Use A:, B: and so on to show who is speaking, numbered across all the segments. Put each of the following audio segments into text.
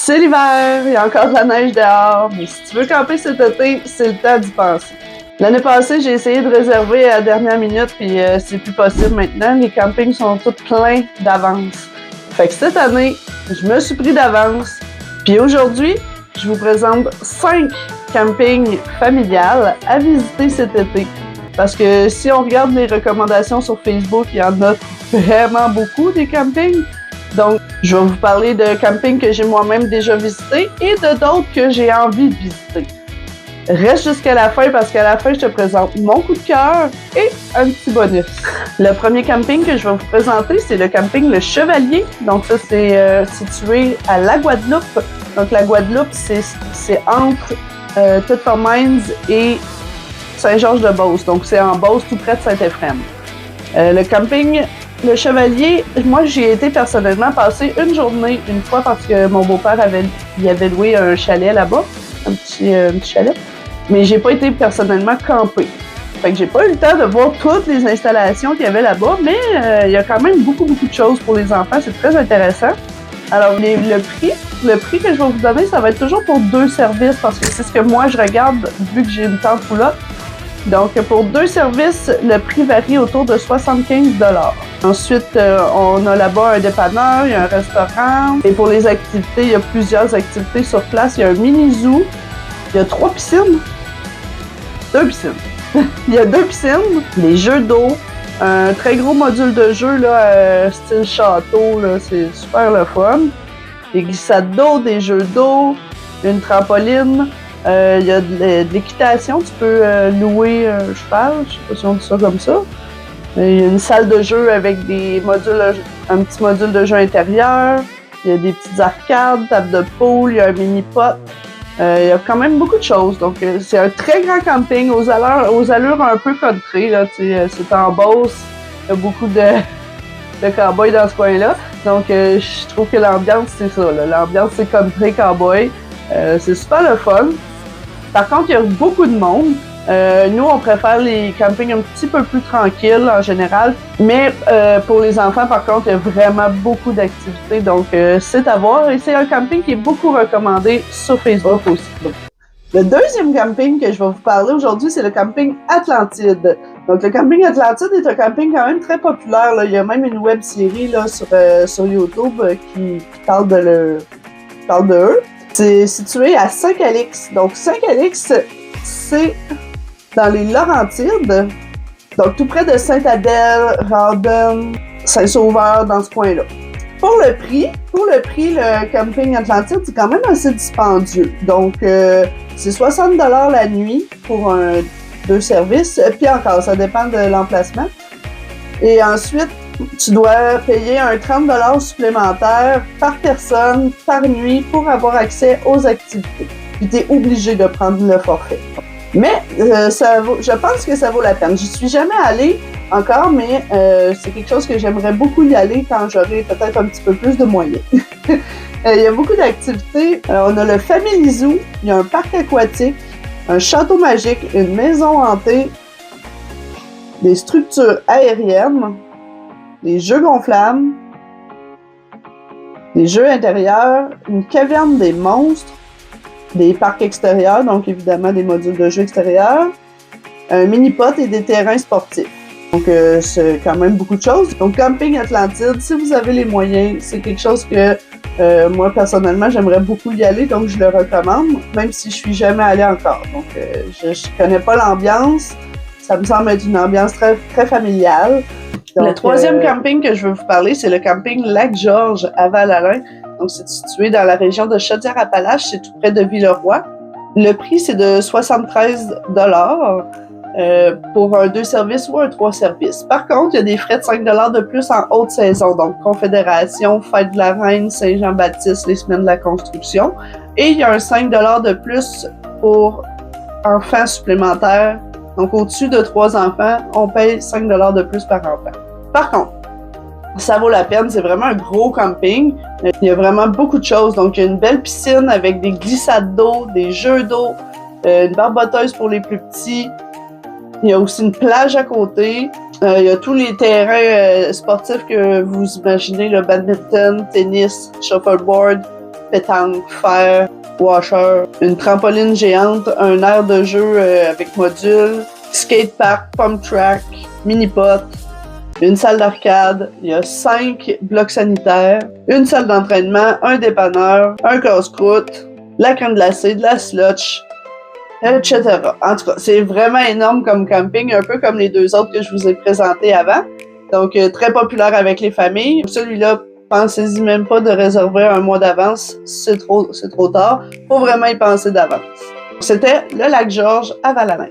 A: C'est l'hiver, il y a encore de la neige dehors, mais si tu veux camper cet été, c'est le temps d'y penser. L'année passée, j'ai essayé de réserver à la dernière minute, puis c'est plus possible maintenant. Les campings sont tous pleins d'avance. Fait que cette année, je me suis pris d'avance, puis aujourd'hui, je vous présente 5 campings familiales à visiter cet été. Parce que si on regarde les recommandations sur Facebook, il y en a vraiment beaucoup des campings. Donc, je vais vous parler de campings que j'ai moi-même déjà visités et de d'autres que j'ai envie de visiter. Reste jusqu'à la fin parce qu'à la fin, je te présente mon coup de cœur et un petit bonus. Le premier camping que je vais vous présenter, c'est le camping Le Chevalier. Donc ça, c'est situé à la Guadeloupe. Donc la Guadeloupe, c'est entre Thetford Mines et Saint-Georges-de-Beauce. Donc c'est en Beauce, tout près de Saint-Éphrem. Le camping Le Chevalier, moi j'y ai été personnellement passer une journée, une fois parce que mon beau-père avait loué un chalet là-bas, un petit chalet, mais j'ai pas été personnellement camper. Fait que j'ai pas eu le temps de voir toutes les installations qu'il y avait là-bas, mais il y a quand même beaucoup de choses pour les enfants, c'est très intéressant. Alors le prix que je vais vous donner, ça va être toujours pour 2 services parce que c'est ce que moi je regarde vu que j'ai une tante roulotte. Donc, pour 2 services, le prix varie autour de 75 $. Ensuite, on a là-bas un dépanneur, il y a un restaurant. Et pour les activités, il y a plusieurs activités sur place. Il y a un mini-zoo. Il y a 3 piscines. 2 piscines. Il y a 2 piscines, des jeux d'eau, un très gros module de jeu, là, style château, là, c'est super le fun. Des glissades d'eau, des jeux d'eau, une trampoline. Il y a de l'équitation, tu peux louer un cheval, je sais pas si on dit ça comme ça. Il y a une salle de jeu avec des modules, un petit module de jeu intérieur. Il y a des petites arcades, table de pool, il y a un mini-pot. Il y a quand même beaucoup de choses. Donc, c'est un très grand camping aux allures un peu country. Là, c'est en Beauce, il y a beaucoup de cow-boys dans ce coin-là. Donc, je trouve que l'ambiance, c'est ça. L'ambiance, c'est country cow-boy. C'est super le fun. Par contre, il y a beaucoup de monde. Nous, on préfère les campings un petit peu plus tranquilles en général. Mais pour les enfants, par contre, il y a vraiment beaucoup d'activités. Donc, c'est à voir. Et c'est un camping qui est beaucoup recommandé sur Facebook aussi. Le deuxième camping que je vais vous parler aujourd'hui, c'est le camping Atlantide. Donc, le camping Atlantide est un camping quand même très populaire. Là. Il y a même une web-série là, sur YouTube qui parle de eux. C'est situé à Saint-Calix. Donc, Saint-Calix, c'est dans les Laurentides. Donc, tout près de Sainte-Adèle, Rawdon, Saint-Sauveur, dans ce coin-là. Pour le prix, le camping Atlantide, c'est quand même assez dispendieux. Donc, c'est 60 $ la nuit pour 2 services. Puis encore, ça dépend de l'emplacement. Et ensuite, tu dois payer un 30 $ supplémentaire par personne, par nuit, pour avoir accès aux activités. Puis tu es obligé de prendre le forfait. Mais je pense que ça vaut la peine. J'y suis jamais allée encore, mais c'est quelque chose que j'aimerais beaucoup y aller quand j'aurai peut-être un petit peu plus de moyens. Il y a beaucoup d'activités. Alors, on a le Family Zoo, il y a un parc aquatique, un château magique, une maison hantée, des structures aériennes, des jeux gonflables, des jeux intérieurs, une caverne des monstres, des parcs extérieurs, donc évidemment des modules de jeux extérieurs, un mini-pot et des terrains sportifs. Donc c'est quand même beaucoup de choses. Donc Camping Atlantide, si vous avez les moyens, c'est quelque chose que moi personnellement j'aimerais beaucoup y aller, donc je le recommande, même si je suis jamais allée encore. Donc je connais pas l'ambiance, ça me semble être une ambiance très, très familiale. Donc, le troisième camping que je veux vous parler, c'est le camping Lac-Georges à Val-Alain. Donc, c'est situé dans la région de Chaudière-Appalaches, c'est tout près de Villeroy. Le prix, c'est de 73 $ pour un 2 services ou un 3 services. Par contre, il y a des frais de 5 $ de plus en haute saison, donc Confédération, Fête de la Reine, Saint-Jean-Baptiste, les semaines de la construction. Et il y a un 5 $ de plus pour enfants supplémentaires. Donc, au-dessus de 3 enfants, on paye 5 $ de plus par enfant. Par contre, ça vaut la peine, c'est vraiment un gros camping. Il y a vraiment beaucoup de choses. Donc, il y a une belle piscine avec des glissades d'eau, des jeux d'eau, une barboteuse pour les plus petits. Il y a aussi une plage à côté. Il y a tous les terrains sportifs que vous imaginez, le badminton, tennis, shuffleboard, pétanque, fer, washer, une trampoline géante, un aire de jeu avec module, skatepark, pump track, mini-pot, une salle d'arcade, il y a 5 blocs sanitaires, une salle d'entraînement, un dépanneur, un casse-croûte, la crème glacée, de la slotch, etc. En tout cas, c'est vraiment énorme comme camping, un peu comme les 2 autres que je vous ai présentés avant. Donc, très populaire avec les familles. Celui-là, pensez-y même pas de réserver un mois d'avance, c'est trop tard. Faut vraiment y penser d'avance. C'était le lac Georges à Val-Alain.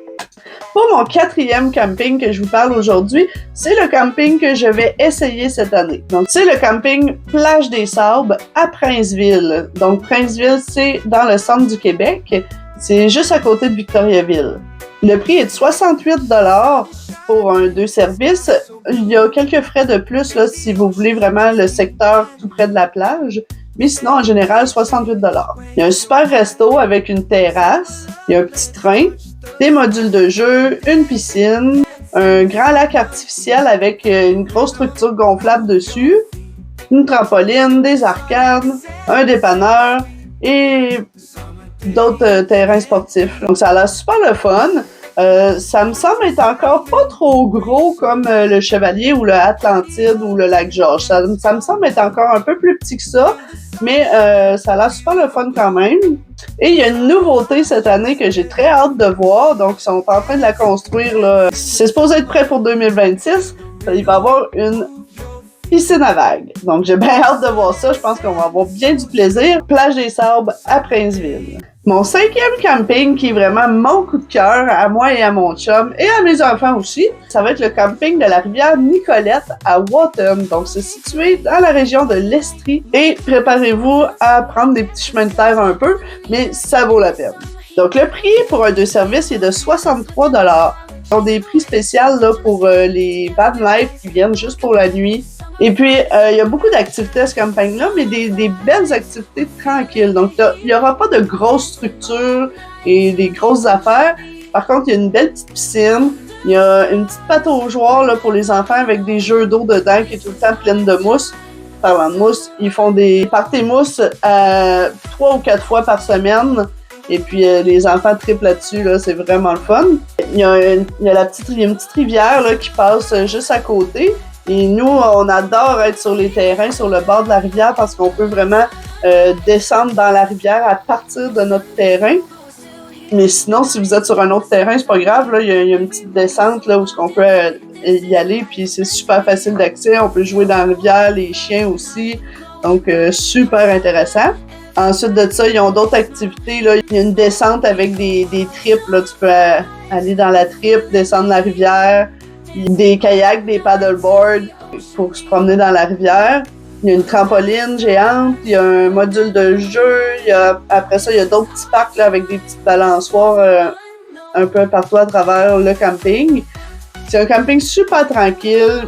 A: Pour mon 4e camping que je vous parle aujourd'hui, c'est le camping que je vais essayer cette année. Donc, c'est le camping Plage des Sables à Princeville. Donc, Princeville, c'est dans le centre du Québec. C'est juste à côté de Victoriaville. Le prix est de 68 $ pour un 2 services. Il y a quelques frais de plus là, si vous voulez vraiment le secteur tout près de la plage. Mais sinon, en général, 68 $. Il y a un super resto avec une terrasse. Il y a un petit train, des modules de jeu, une piscine, un grand lac artificiel avec une grosse structure gonflable dessus, une trampoline, des arcades, un dépanneur et d'autres terrains sportifs. Donc, ça a l'air super le fun. Ça me semble être encore pas trop gros comme le Chevalier ou le Atlantide ou le lac Georges. Ça me semble être encore un peu plus petit que ça, mais ça a l'air super le fun quand même. Et il y a une nouveauté cette année que j'ai très hâte de voir. Donc, ils sont en train de la construire, là. C'est supposé être prêt pour 2026. Il va y avoir une piscine à vagues. Donc, j'ai bien hâte de voir ça. Je pense qu'on va avoir bien du plaisir. Plage des Sables à Princeville. Mon 5e camping, qui est vraiment mon coup de cœur, à moi et à mon chum, et à mes enfants aussi, ça va être le camping de la rivière Nicolette à Wotton. Donc, c'est situé dans la région de l'Estrie. Et préparez-vous à prendre des petits chemins de terre un peu, mais ça vaut la peine. Donc, le prix pour un 2 services est de 63 $. Ils ont des prix spéciaux là, pour les van life qui viennent juste pour la nuit. Et puis, il y a beaucoup d'activités à ce camping-là, mais des belles activités tranquilles. Donc, il n'y aura pas de grosses structures et des grosses affaires. Par contre, il y a une belle petite piscine. Il y a une petite pâte aux joueurs là, pour les enfants avec des jeux d'eau dedans qui est tout le temps pleine de mousse. Parlant de mousse, ils font des parties mousse 3 ou 4 fois par semaine. Et puis, les enfants triplent là-dessus, là, c'est vraiment le fun. Il y a une petite rivière là, qui passe juste à côté. Et nous, on adore être sur les terrains, sur le bord de la rivière, parce qu'on peut vraiment descendre dans la rivière à partir de notre terrain. Mais sinon, si vous êtes sur un autre terrain, c'est pas grave. Là, il y a une petite descente là, où on peut y aller, puis c'est super facile d'accès. On peut jouer dans la rivière, les chiens aussi. Donc, super intéressant. Ensuite de ça, ils ont d'autres activités. Là. Il y a une descente avec des tripes. Là. Tu peux aller dans la tripe, descendre la rivière. Il y a des kayaks, des paddleboards pour se promener dans la rivière. Il y a une trampoline géante, il y a un module de jeu. Après ça, il y a d'autres petits parcs là, avec des petites balançoires un peu partout à travers le camping. C'est un camping super tranquille,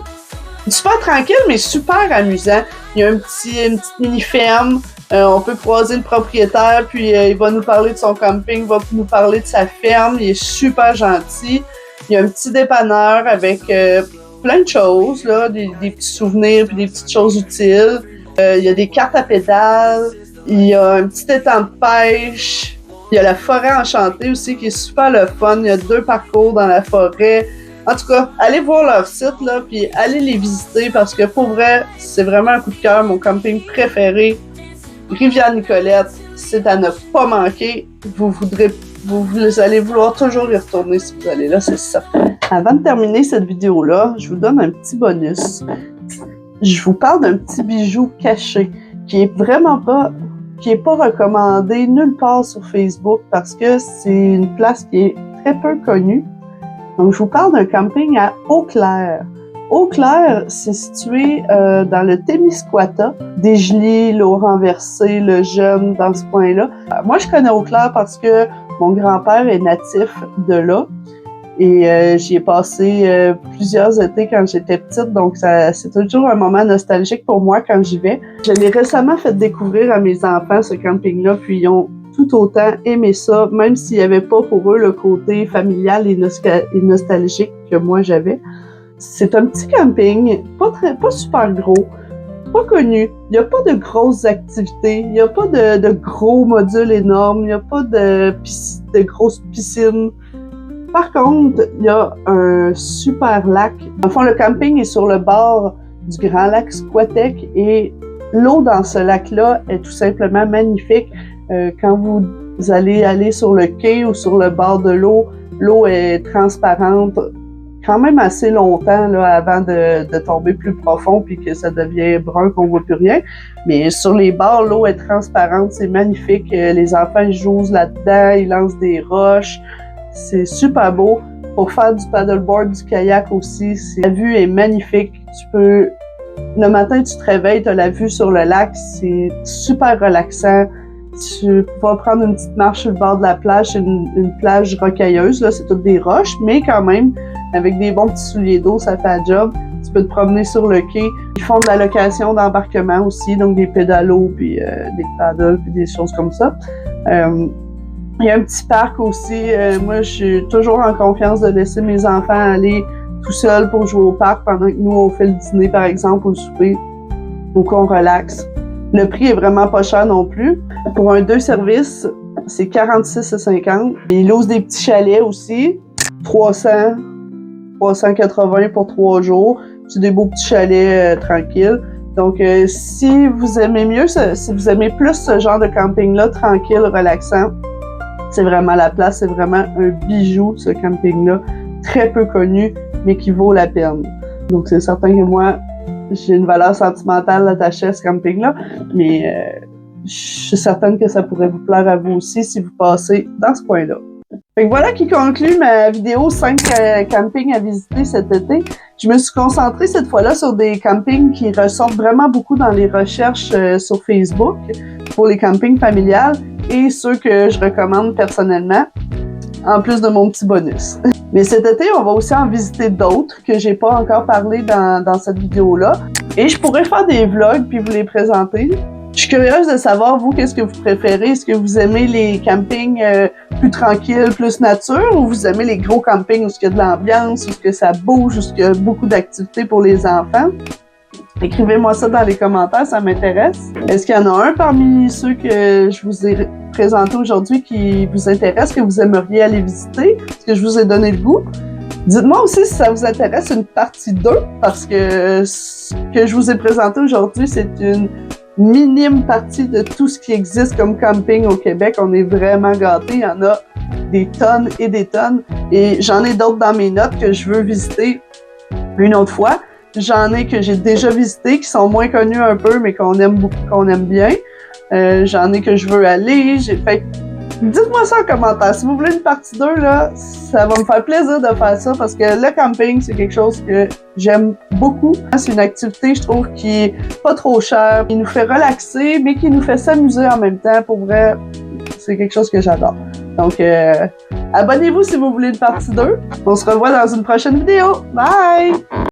A: mais super amusant. Il y a une petite mini-ferme. On peut croiser le propriétaire, puis il va nous parler de son camping, il va nous parler de sa ferme. Il est super gentil. Il y a un petit dépanneur avec plein de choses, là, des petits souvenirs puis des petites choses utiles. Il y a des cartes à pédales. Il y a un petit étang de pêche. Il y a la forêt enchantée aussi qui est super le fun. Il y a 2 parcours dans la forêt. En tout cas, allez voir leur site, là, puis allez les visiter parce que pour vrai, c'est vraiment un coup de cœur. Mon camping préféré, Rivière-Nicolette, c'est à ne pas manquer. Vous allez vouloir toujours y retourner si vous allez là, c'est ça. Avant de terminer cette vidéo-là, je vous donne un petit bonus. Je vous parle d'un petit bijou caché qui est pas recommandé nulle part sur Facebook parce que c'est une place qui est très peu connue. Donc, je vous parle d'un camping à Eau-Claire. Eau-Claire, c'est situé dans le Témiscouata, Desjely, L'Eau-Renversée, Le Jeune, dans ce coin-là. Moi, je connais Eau-Claire parce que mon grand-père est natif de là et j'y ai passé plusieurs étés quand j'étais petite, donc c'est toujours un moment nostalgique pour moi quand j'y vais. Je l'ai récemment fait découvrir à mes enfants, ce camping-là, puis ils ont tout autant aimé ça, même s'il n'y avait pas pour eux le côté familial et nostalgique que moi j'avais. C'est un petit camping, pas super gros. pas connu. Il n'y a pas de grosses activités, il n'y a pas de gros modules énormes, il n'y a pas de grosses piscines. Par contre, il y a un super lac. En fond, le camping est sur le bord du grand lac Squatec et l'eau dans ce lac-là est tout simplement magnifique. Quand vous allez aller sur le quai ou sur le bord de l'eau, l'eau est transparente quand même assez longtemps là, avant de tomber plus profond puis que ça devient brun qu'on voit plus rien. Mais sur les bords, l'eau est transparente, c'est magnifique. Les enfants jouent là-dedans, ils lancent des roches. C'est super beau. Pour faire du paddleboard, du kayak aussi, la vue est magnifique. Le matin, tu te réveilles, tu as la vue sur le lac, c'est super relaxant. Tu vas prendre une petite marche sur le bord de la plage, c'est une plage rocailleuse, là, c'est toutes des roches, mais quand même, avec des bons petits souliers d'eau, ça fait la job. Tu peux te promener sur le quai. Ils font de la location d'embarquement aussi, donc des pédalos, puis des paddles, puis des choses comme ça. Il y a un petit parc aussi. Moi, je suis toujours en confiance de laisser mes enfants aller tout seuls pour jouer au parc pendant que nous, on fait le dîner, par exemple, ou le souper, ou qu'on relaxe. Le prix est vraiment pas cher non plus. Pour un 2 services, c'est 46,50. Ils losent des petits chalets aussi. 380 pour 3 jours. C'est des beaux petits chalets tranquilles. Donc, si vous aimez mieux, si vous aimez plus ce genre de camping-là, tranquille, relaxant, c'est vraiment la place, c'est vraiment un bijou, ce camping-là, très peu connu, mais qui vaut la peine. Donc, c'est certain que moi, j'ai une valeur sentimentale attachée à ce camping-là, mais je suis certaine que ça pourrait vous plaire à vous aussi si vous passez dans ce coin-là. Fait que voilà qui conclut ma vidéo 5 campings à visiter cet été. Je me suis concentrée cette fois-là sur des campings qui ressortent vraiment beaucoup dans les recherches sur Facebook pour les campings familiales et ceux que je recommande personnellement, en plus de mon petit bonus. Mais cet été, on va aussi en visiter d'autres que j'ai pas encore parlé dans cette vidéo-là. Et je pourrais faire des vlogs puis vous les présenter. Je suis curieuse de savoir, vous, qu'est-ce que vous préférez? Est-ce que vous aimez les campings plus tranquilles, plus nature, ou vous aimez les gros campings où il y a de l'ambiance, où ça bouge, où il y a beaucoup d'activités pour les enfants? Écrivez-moi ça dans les commentaires, ça m'intéresse. Est-ce qu'il y en a un parmi ceux que je vous ai présentés aujourd'hui qui vous intéresse, que vous aimeriez aller visiter? Est-ce que je vous ai donné le goût? Dites-moi aussi si ça vous intéresse une partie 2, parce que ce que je vous ai présenté aujourd'hui, c'est une minime partie de tout ce qui existe comme camping au Québec. On est vraiment gâtés. Il y en a des tonnes et des tonnes. Et j'en ai d'autres dans mes notes que je veux visiter une autre fois. J'en ai que j'ai déjà visité, qui sont moins connus un peu, mais qu'on aime beaucoup, qu'on aime bien. J'en ai que je veux aller. Dites-moi ça en commentaire. Si vous voulez une partie 2, là, ça va me faire plaisir de faire ça parce que le camping, c'est quelque chose que j'aime beaucoup. C'est une activité, je trouve, qui est pas trop chère, qui nous fait relaxer, mais qui nous fait s'amuser en même temps. Pour vrai, c'est quelque chose que j'adore. Donc, abonnez-vous si vous voulez une partie 2. On se revoit dans une prochaine vidéo. Bye!